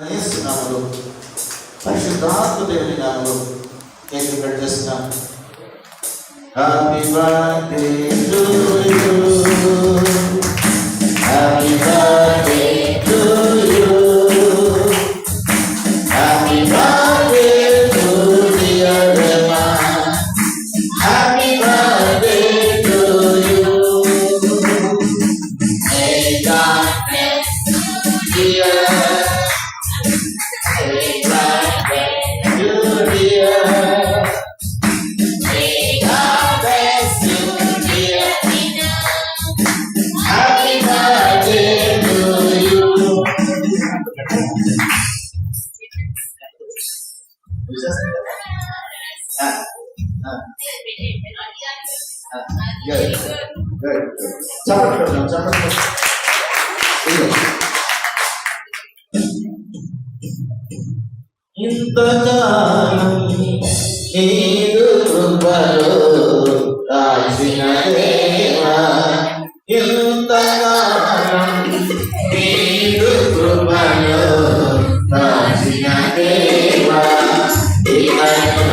నామములో పరిశుద్ధాత్మ దేవుని నామములో కేక్ కట్ చేస్తున్నాం. Happy birthday to you, happy birthday to you, happy birthday to dear Emma, happy birthday to you. May God bless you, dear. ఇంతకాలం నీదు కృపలో రాసిన దేవా, ఇంతకాలం నీదు కృపలో రాసిన దేవా, ఇంతకాలం